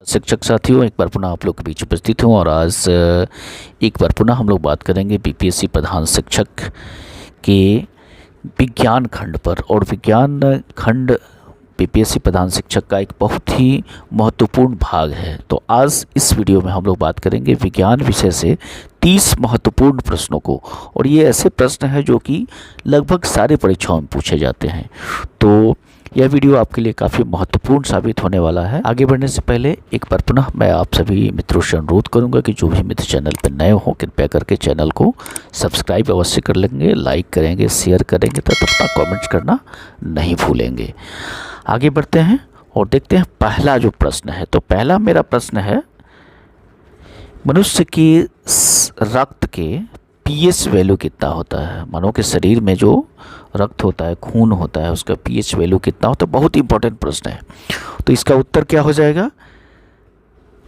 शिक्षक साथियों, एक बार पुनः आप लोग के बीच उपस्थित हूँ और आज एक बार पुनः हम लोग बात करेंगे बीपीएससी प्रधान शिक्षक के विज्ञान खंड पर। और विज्ञान खंड बीपीएससी प्रधान शिक्षक का एक बहुत ही महत्वपूर्ण भाग है। तो आज इस वीडियो में हम लोग बात करेंगे विज्ञान विषय से 30 महत्वपूर्ण प्रश्नों को। और ये ऐसे प्रश्न हैं जो कि लगभग सारे परीक्षाओं में पूछे जाते हैं। तो यह वीडियो आपके लिए काफ़ी महत्वपूर्ण साबित होने वाला है। आगे बढ़ने से पहले एक बार पुनः मैं आप सभी मित्रों से अनुरोध करूंगा कि जो भी मित्र चैनल पर नए हों कृपया करके चैनल को सब्सक्राइब अवश्य कर लेंगे, लाइक करेंगे, शेयर करेंगे तथा अपना कमेंट्स करना नहीं भूलेंगे। आगे बढ़ते हैं और देखते हैं पहला जो प्रश्न है। तो पहला मेरा प्रश्न है, मनुष्य के रक्त के पीएच वैल्यू कितना होता है? मानव के शरीर में जो रक्त होता है, खून होता है, उसका पीएच वैल्यू कितना होता है? बहुत इंपॉर्टेंट प्रश्न है। तो इसका उत्तर क्या हो जाएगा?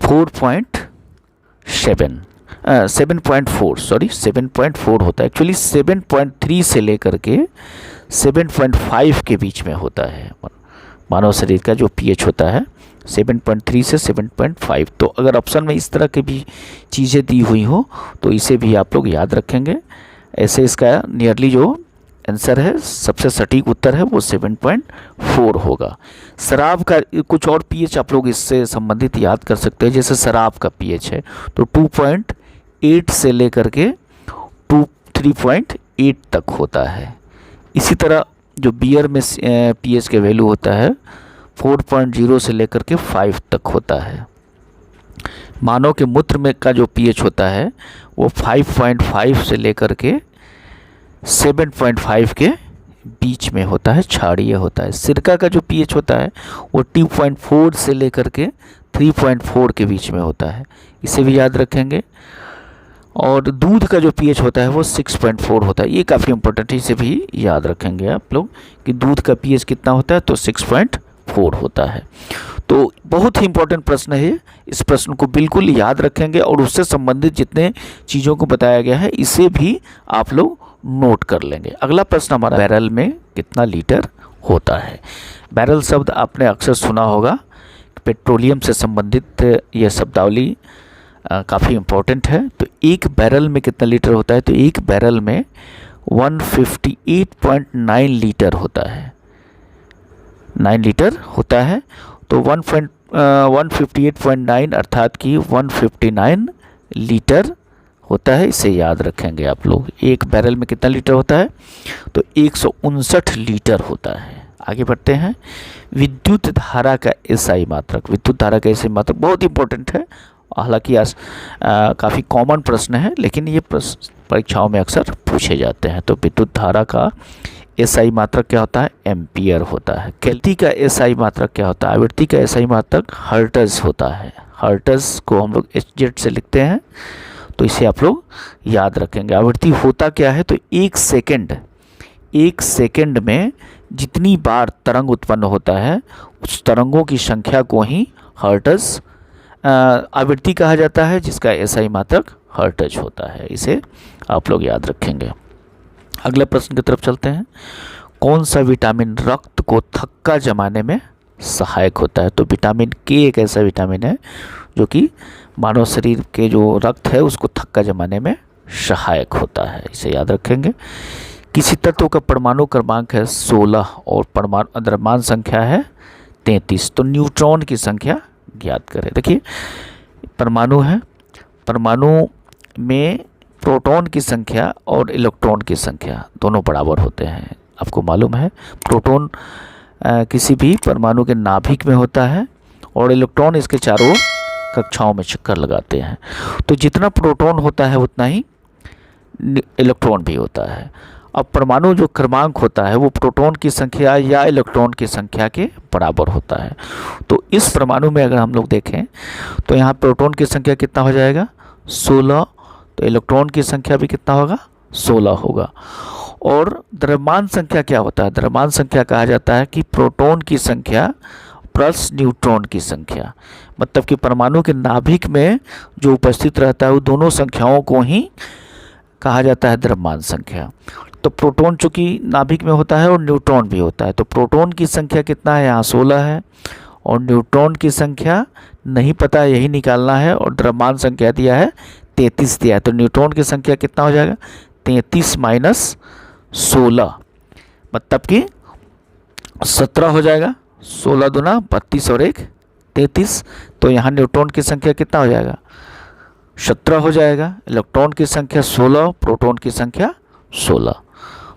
7.4 होता है। एक्चुअली 7.3 से लेकर के 7.5 के बीच में होता है। मानव शरीर का जो पीएच होता है 7.3 से 7.5। तो अगर ऑप्शन में इस तरह की भी चीज़ें दी हुई हो तो इसे भी आप लोग याद रखेंगे। ऐसे इसका नियरली जो आंसर है, सबसे सटीक उत्तर है वो 7.4 होगा। शराब का कुछ और पीएच आप लोग इससे संबंधित याद कर सकते हैं। जैसे शराब का पीएच है तो 2.8 से लेकर के 3.8 तक होता है। इसी तरह जो बियर में पीएच का वैल्यू होता है 4.0 से लेकर के 5 तक होता है। मानव के मूत्र में का जो पीएच होता है वो 5.5 से लेकर के 7.5 के बीच में होता है, क्षारीय होता है। सिरका का जो पीएच होता है वो 2.4 से लेकर के 3.4 के बीच में होता है, इसे भी याद रखेंगे। और दूध का जो पीएच होता है वो 6.4 होता है। ये काफ़ी इंपॉर्टेंट है, इसे भी याद रखेंगे आप लोग कि दूध का पीएच कितना होता है, तो 6.4 होता है। तो बहुत ही इंपॉर्टेंट प्रश्न है, इस प्रश्न को बिल्कुल याद रखेंगे और उससे संबंधित जितने चीज़ों को बताया गया है इसे भी आप लोग नोट कर लेंगे। अगला प्रश्न हमारा, बैरल में कितना लीटर होता है? बैरल शब्द आपने अक्सर सुना होगा, पेट्रोलियम से संबंधित यह शब्दावली काफ़ी इम्पोर्टेंट है। तो एक बैरल में कितना लीटर होता है? तो एक बैरल में 158.9 लीटर होता है, 9 लीटर होता है। तो 158.9 अर्थात कि 159 लीटर होता है, इसे याद रखेंगे आप लोग। एक बैरल में कितना लीटर होता है? तो 159 लीटर होता है। आगे बढ़ते हैं, विद्युत धारा का एसआई मात्रक। विद्युत धारा का एसआई मात्रक बहुत इंपॉर्टेंट है, हालांकि काफ़ी कॉमन प्रश्न है लेकिन ये प्रश्न परीक्षाओं में अक्सर पूछे जाते हैं। तो विद्युत धारा का एसआई मात्रक क्या होता है? एम्पियर होता है। आवृत्ति का एसआई मात्रक क्या होता है? आवृत्ति का एसआई मात्रक हर्ट्ज होता है। हर्ट्ज को हम लोग HZ से लिखते हैं, तो इसे आप लोग याद रखेंगे। आवृत्ति होता क्या है? तो एक सेकंड में जितनी बार तरंग उत्पन्न होता है उस तरंगों की संख्या को ही हर्ट्ज आवृत्ति कहा जाता है, जिसका एसआई मात्रक हर्ट्ज होता है। इसे आप लोग याद रखेंगे। अगले प्रश्न की तरफ चलते हैं, कौन सा विटामिन रक्त को थक्का जमाने में सहायक होता है? तो विटामिन के एक ऐसा विटामिन है जो कि मानव शरीर के जो रक्त है उसको थक्का जमाने में सहायक होता है, इसे याद रखेंगे। किसी तत्व का परमाणु क्रमांक है 16 और परमाणु द्रव्यमान संख्या है 33। तो न्यूट्रॉन की संख्या ज्ञात करें। देखिए परमाणु है, परमाणु में प्रोटॉन की संख्या और इलेक्ट्रॉन की संख्या दोनों बराबर होते हैं। आपको मालूम है प्रोटॉन किसी भी परमाणु के नाभिक में होता है और इलेक्ट्रॉन इसके चारों कक्षाओं में चक्कर लगाते हैं। तो जितना प्रोटॉन होता है उतना ही इलेक्ट्रॉन भी होता है। अब परमाणु जो क्रमांक होता है वो प्रोटॉन की संख्या या इलेक्ट्रॉन की संख्या के बराबर होता है। तो इस परमाणु में अगर हम लोग देखें तो यहाँ प्रोटॉन की संख्या कितना हो जाएगा? 16। तो इलेक्ट्रॉन की संख्या भी कितना होगा? 16 होगा। और द्रव्यमान संख्या क्या होता है? द्रव्यमान संख्या कहा जाता है कि प्रोटॉन की संख्या प्लस न्यूट्रॉन की संख्या, मतलब कि परमाणु के नाभिक में जो उपस्थित रहता है वो दोनों संख्याओं को ही कहा जाता है द्रव्यमान संख्या। तो प्रोटॉन चूँकि नाभिक में होता है और न्यूट्रॉन भी होता है, तो प्रोटॉन की संख्या कितना है? यहाँ 16 है और न्यूट्रॉन की संख्या नहीं पता, यही निकालना है। और द्रव्यमान संख्या दिया है 33 दिया है, तो न्यूट्रॉन की संख्या कितना हो जाएगा 33 माइनस 16, मतलब कि 17 हो जाएगा। 16 दूना 32 और 1 33, तो यहाँ न्यूट्रॉन की संख्या कितना हो जाएगा 17 हो जाएगा। इलेक्ट्रॉन की संख्या 16, प्रोटॉन की संख्या 16।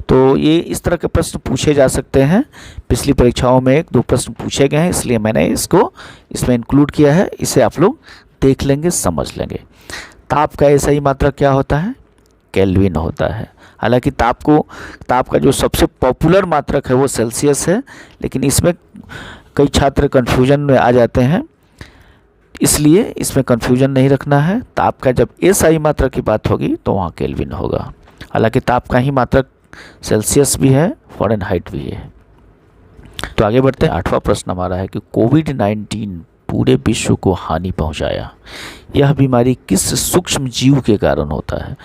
तो ये इस तरह के प्रश्न पूछे जा सकते हैं। पिछली परीक्षाओं में 1-2 प्रश्न पूछे गए हैं, इसलिए मैंने इसको इसमें इंक्लूड किया है। इसे आप लोग देख लेंगे, समझ लेंगे। ताप का SI मात्रक क्या होता है, केल्विन होता है। हालांकि ताप का जो सबसे पॉपुलर मात्रक है वो सेल्सियस है, लेकिन इसमें कई छात्र कन्फ्यूजन में आ जाते हैं, इसलिए इसमें कन्फ्यूजन नहीं रखना है। ताप का जब SI मात्रक की बात होगी तो वहाँ केल्विन होगा। हालांकि ताप का ही मात्रक सेल्सियस भी है, फ़ारेनहाइट भी है। तो आगे बढ़ते हैं। 8वां प्रश्न हमारा है कि कोविड-19 पूरे विश्व को हानि पहुंचाया, यह बीमारी किस सूक्ष्म जीव के कारण होता है।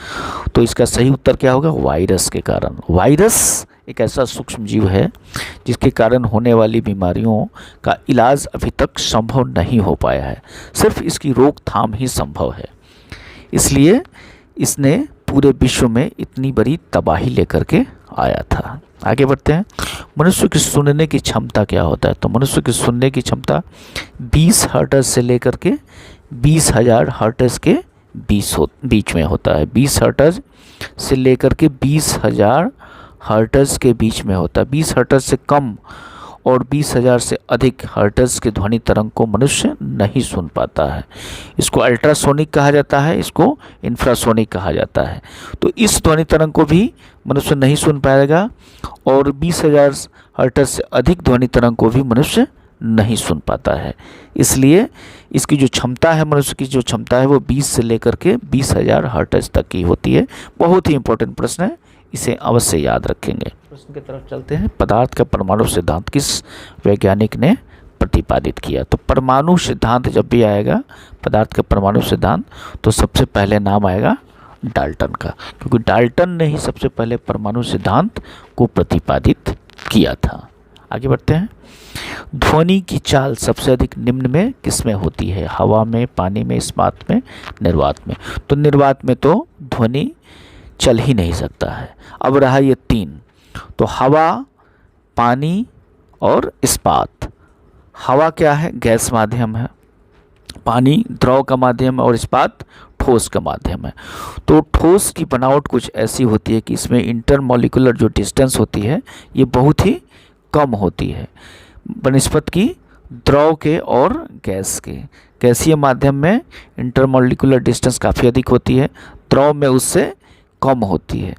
तो इसका सही उत्तर क्या होगा, वायरस के कारण। वायरस एक ऐसा सूक्ष्म जीव है जिसके कारण होने वाली बीमारियों का इलाज अभी तक संभव नहीं हो पाया है, सिर्फ इसकी रोकथाम ही संभव है। इसलिए इसने पूरे विश्व में इतनी बड़ी तबाही लेकर के आया था। आगे बढ़ते हैं। मनुष्य की सुनने की क्षमता क्या होता है। तो मनुष्य की सुनने की क्षमता 20 हर्ट्ज से लेकर के 20,000 हर्ट्ज के बीच में होता है। 20 हर्ट्ज से लेकर के 20,000 हर्ट्ज के बीच में होता है। 20 हर्ट्ज से कम और 20,000 से अधिक हर्ट्ज के ध्वनि तरंग को मनुष्य नहीं सुन पाता है। इसको अल्ट्रासोनिक कहा जाता है, इसको इंफ्रासोनिक कहा जाता है। तो इस ध्वनि तरंग को भी मनुष्य नहीं सुन पाएगा और 20,000 हर्ट्ज से अधिक ध्वनि तरंग को भी मनुष्य नहीं सुन पाता है। इसलिए इसकी जो क्षमता है, मनुष्य की जो क्षमता है वो 20 से लेकर के 20,000 हर्ट्ज तक की होती है। बहुत ही इंपॉर्टेंट प्रश्न है, इसे अवश्य याद रखेंगे। प्रश्न की तरफ चलते हैं। पदार्थ का परमाणु सिद्धांत किस वैज्ञानिक ने प्रतिपादित किया। तो परमाणु सिद्धांत जब भी आएगा, पदार्थ का परमाणु सिद्धांत, तो सबसे पहले नाम आएगा डाल्टन का, क्योंकि डाल्टन ने ही सबसे पहले परमाणु सिद्धांत को प्रतिपादित किया था। आगे बढ़ते हैं। ध्वनि की चाल सबसे अधिक निम्न में किसमें होती है। हवा में, पानी में, इस्पात में, निर्वात में। तो निर्वात में तो ध्वनि चल ही नहीं सकता है। अब रहा ये 3, तो हवा, पानी और इस्पात। हवा क्या है, गैस माध्यम है। पानी द्रव का माध्यम है और इस्पात ठोस का माध्यम है। तो ठोस की बनावट कुछ ऐसी होती है कि इसमें इंटरमॉलिक्यूलर जो डिस्टेंस होती है ये बहुत ही कम होती है बनिस्बत की द्रव के और गैस के। गैसीय माध्यम में इंटरमॉलिक्यूलर डिस्टेंस काफ़ी अधिक होती है, द्रव में उससे कम होती है।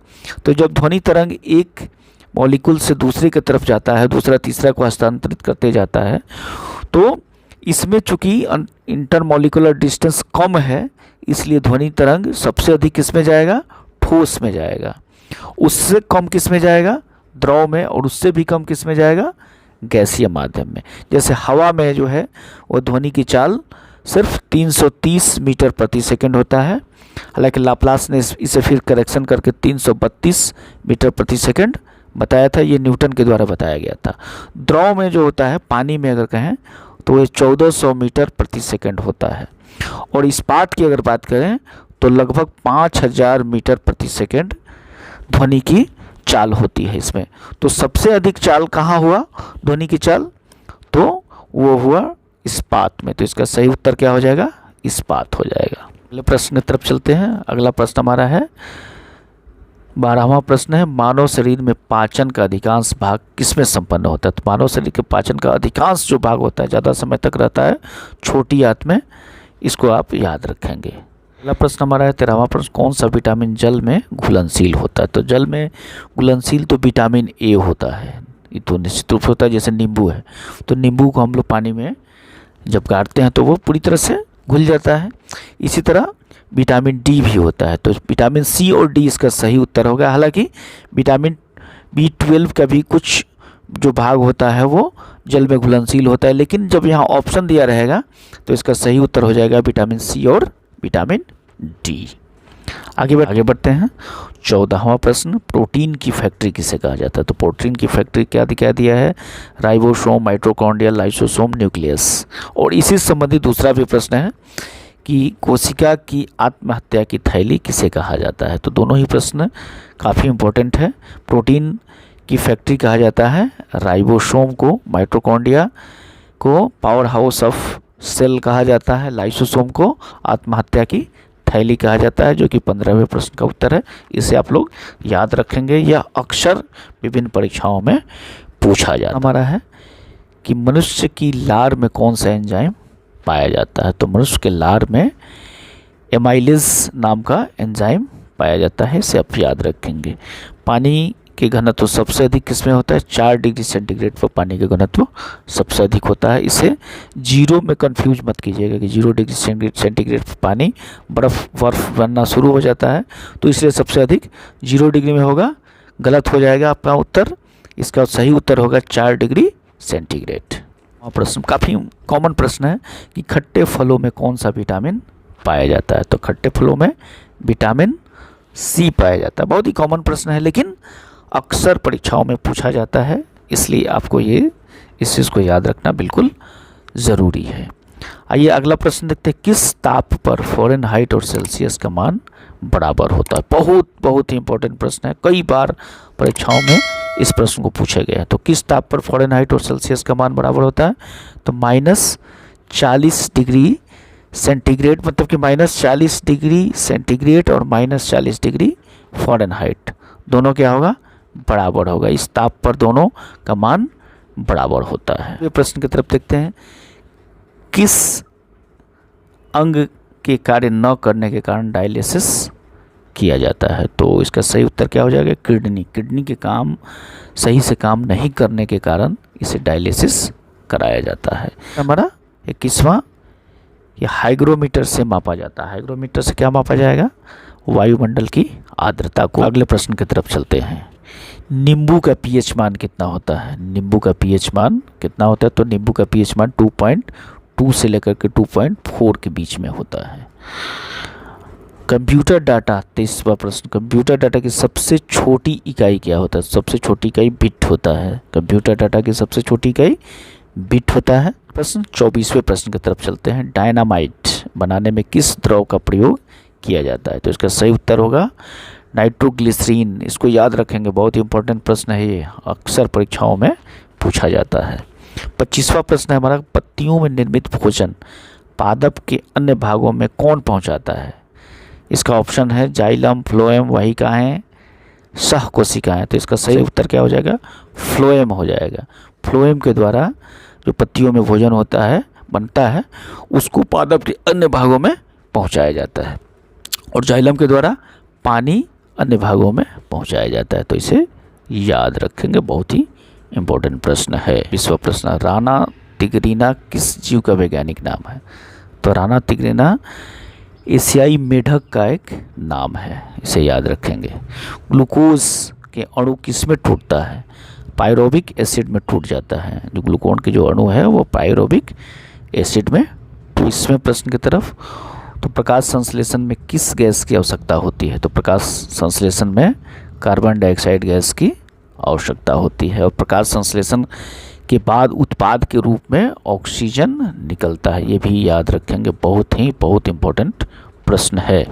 तो जब ध्वनि तरंग एक मॉलिक्यूल से दूसरे की तरफ जाता है, दूसरा तीसरा को हस्तांतरित करते जाता है, तो इसमें चूंकि इंटरमॉलिक्यूलर डिस्टेंस कम है, इसलिए ध्वनि तरंग सबसे अधिक किस में जाएगा, ठोस में जाएगा। उससे कम किस में जाएगा, द्रव में, और उससे भी कम किस में जाएगा, गैसीय माध्यम में। जैसे हवा में जो है वो ध्वनि की चाल सिर्फ 330 मीटर प्रति सेकंड होता है। हालांकि लाप्लास ने इसे फिर करेक्शन करके 332 मीटर प्रति सेकंड बताया था, ये न्यूटन के द्वारा बताया गया था। द्रव में जो होता है, पानी में अगर कहें तो ये 1400 मीटर प्रति सेकंड होता है। और इस्पात की अगर बात करें तो लगभग 5000 मीटर प्रति सेकंड ध्वनि की चाल होती है इसमें। तो सबसे अधिक चाल कहाँ हुआ ध्वनि की चाल, तो वो हुआ इस्पात में। तो इसका सही उत्तर क्या हो जाएगा, इस्पात हो जाएगा। अगले प्रश्न की तरफ चलते हैं। अगला प्रश्न हमारा है 12वां प्रश्न है, मानव शरीर में पाचन का अधिकांश भाग किसमें संपन्न होता है। तो मानव शरीर के पाचन का अधिकांश जो भाग होता है, ज़्यादा समय तक रहता है छोटी आंत में। इसको आप याद रखेंगे। अगला प्रश्न हमारा है 13वां प्रश्न, कौन सा विटामिन जल में घुलनशील होता है। तो जल में घुलनशील तो विटामिन ए होता है, ये तो निश्चित रूप से होता है। जैसे नींबू है, तो नींबू को हम लोग पानी में जब गाड़ते हैं तो वो पूरी तरह से घुल जाता है। इसी तरह विटामिन डी भी होता है। तो विटामिन सी और डी इसका सही उत्तर होगा। हालांकि विटामिन B12 का भी कुछ जो भाग होता है वो जल में घुलनशील होता है, लेकिन जब यहाँ ऑप्शन दिया रहेगा तो इसका सही उत्तर हो जाएगा विटामिन सी और विटामिन डी। आगे बढ़ते हैं। 14वां प्रश्न, प्रोटीन की फैक्ट्री किसे कहा जाता है? तो प्रोटीन की फैक्ट्री क्या दिया है? Ribosome, mitochondria, lysosome, nucleus. और इसी से संबंधित दूसरा भी प्रश्न है कि कोशिका की आत्महत्या की थैली किसे कहा जाता है? तो दोनों ही प्रश्न काफ़ी इम्पोर्टेंट है। प्रोटीन की फैक्ट्री कहा जाता है राइबोसोम को, माइटोकॉन्ड्रिया को पावर हाउस ऑफ सेल कहा जाता है, लाइसोसोम को आत्महत्या की थैली कहा जाता है, जो कि 15वें प्रश्न का उत्तर है। इसे आप लोग याद रखेंगे, यह अक्सर विभिन्न परीक्षाओं में पूछा जाता है। हमारा है कि मनुष्य की लार में कौन सा एंजाइम पाया जाता है? तो मनुष्य के लार में एमाइलेज नाम का एंजाइम पाया जाता है, इसे आप याद रखेंगे। पानी के घनत्व सबसे अधिक किसमें होता है? 4 डिग्री सेंटीग्रेड पर पानी का घनत्व सबसे अधिक होता है। इसे जीरो में कंफ्यूज मत कीजिएगा कि 0 डिग्री सेंटीग्रेड पर पानी बर्फ़ बनना शुरू हो जाता है, तो इसलिए सबसे अधिक 0 डिग्री में होगा। गलत हो जाएगा आपका उत्तर। इसका सही उत्तर होगा 4 डिग्री सेंटीग्रेड। प्रश्न काफ़ी कॉमन प्रश्न है कि खट्टे फलों में कौन सा विटामिन पाया जाता है? तो खट्टे फलों में विटामिन सी पाया जाता है। बहुत ही कॉमन प्रश्न है, लेकिन अक्सर परीक्षाओं में पूछा जाता है, इसलिए आपको इस चीज़ को याद रखना बिल्कुल ज़रूरी है। आइए अगला प्रश्न देखते हैं, किस ताप पर फ़ारेनहाइट और सेल्सियस का मान बराबर होता है? बहुत ही इंपॉर्टेंट प्रश्न है, कई बार परीक्षाओं में इस प्रश्न को पूछा गया है। तो किस ताप पर फ़ारेनहाइट और सेल्सियस का मान बराबर होता है? तो -40 डिग्री सेंटीग्रेड, मतलब कि -40 डिग्री सेंटीग्रेड और -40 डिग्री फ़ारेनहाइट, दोनों क्या होगा? बराबर होगा। इस ताप पर दोनों का मान बराबर होता है। ये प्रश्न की तरफ देखते हैं, किस अंग के कार्य न करने के कारण डायलिसिस किया जाता है? तो इसका सही उत्तर क्या हो जाएगा? किडनी। किडनी के काम सही से काम नहीं करने के कारण इसे डायलिसिस कराया जाता है। हमारा 21वां, ये हाइग्रोमीटर से मापा जाता है। हाइग्रोमीटर से क्या मापा जाएगा? वायुमंडल की आर्द्रता को। अगले प्रश्न की तरफ चलते हैं, नींबू का पीएच मान कितना होता है? नींबू का पीएच मान कितना होता है? तो नींबू का पीएच मान 2.2 से लेकर के 2.4 के बीच में होता है। कंप्यूटर डाटा, 23वां प्रश्न, कंप्यूटर डाटा की सबसे छोटी इकाई क्या होता है? सबसे छोटी इकाई बिट होता है। कंप्यूटर डाटा की सबसे छोटी इकाई बिट होता है। प्रश्न 24वें प्रश्न की तरफ चलते हैं, डायनामाइट बनाने में किस द्रव का प्रयोग किया जाता है? तो इसका सही उत्तर होगा नाइट्रोग्लिसरीन। इसको याद रखेंगे, बहुत ही इंपॉर्टेंट प्रश्न है ये, अक्सर परीक्षाओं में पूछा जाता है। 25वां प्रश्न है हमारा, पत्तियों में निर्मित भोजन पादप के अन्य भागों में कौन पहुंचाता है? इसका ऑप्शन है जाइलम, फ्लोएम, वाहिकाएं, सह कोशिकाएं। तो इसका सही उत्तर क्या हो जाएगा? फ्लोएम हो जाएगा। फ्लोएम के द्वारा जो पत्तियों में भोजन होता है, बनता है, उसको पादप के अन्य भागों में पहुंचाया जाता है, और जाइलम के द्वारा पानी अन्य भागों में पहुंचाया जाता है। तो इसे याद रखेंगे, बहुत ही इम्पोर्टेंट प्रश्न है। 20वां प्रश्न, राना तिगरीना किस जीव का वैज्ञानिक नाम है? तो राना तिगरीना एशियाई मेढक का एक नाम है, इसे याद रखेंगे। ग्लूकोज के अणु किस में टूटता है? पायरोबिक एसिड में टूट जाता है। जो ग्लूकोन के जो अणु है वो पायरोबिक एसिड में। 20वें प्रश्न की तरफ, तो प्रकाश संश्लेषण में किस गैस की आवश्यकता होती है? तो प्रकाश संश्लेषण में कार्बन डाइऑक्साइड गैस की आवश्यकता होती है, और प्रकाश संश्लेषण के बाद उत्पाद के रूप में ऑक्सीजन निकलता है। ये भी याद रखेंगे, बहुत इंपॉर्टेंट प्रश्न है।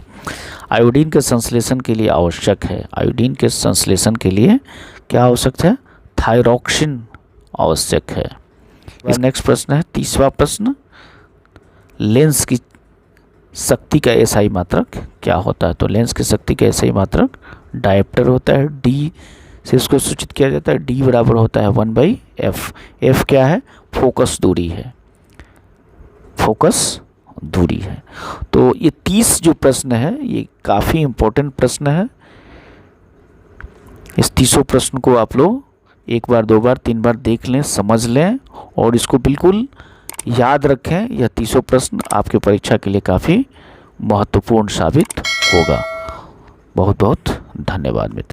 आयोडीन के संश्लेषण के लिए आवश्यक है, आयोडीन के संश्लेषण के लिए क्या आवश्यक है? थायरॉक्सिन आवश्यक है। नेक्स्ट प्रश्न है 30वां प्रश्न, लेंस की शक्ति का एसआई मात्रक क्या होता है? तो लेंस की शक्ति का एसआई मात्रक डायप्टर होता है। डी से इसको सूचित किया जाता है, डी बराबर होता है 1/f। f क्या है? फोकस दूरी है, फोकस दूरी है। तो ये 30 जो प्रश्न है ये काफ़ी इम्पोर्टेंट प्रश्न है। इस 30 प्रश्न को आप लोग 1 बार 2 बार 3 बार देख लें, समझ लें, और इसको बिल्कुल याद रखें। यह 30 प्रश्न आपके परीक्षा के लिए काफ़ी महत्वपूर्ण साबित होगा। बहुत बहुत धन्यवाद मित्र।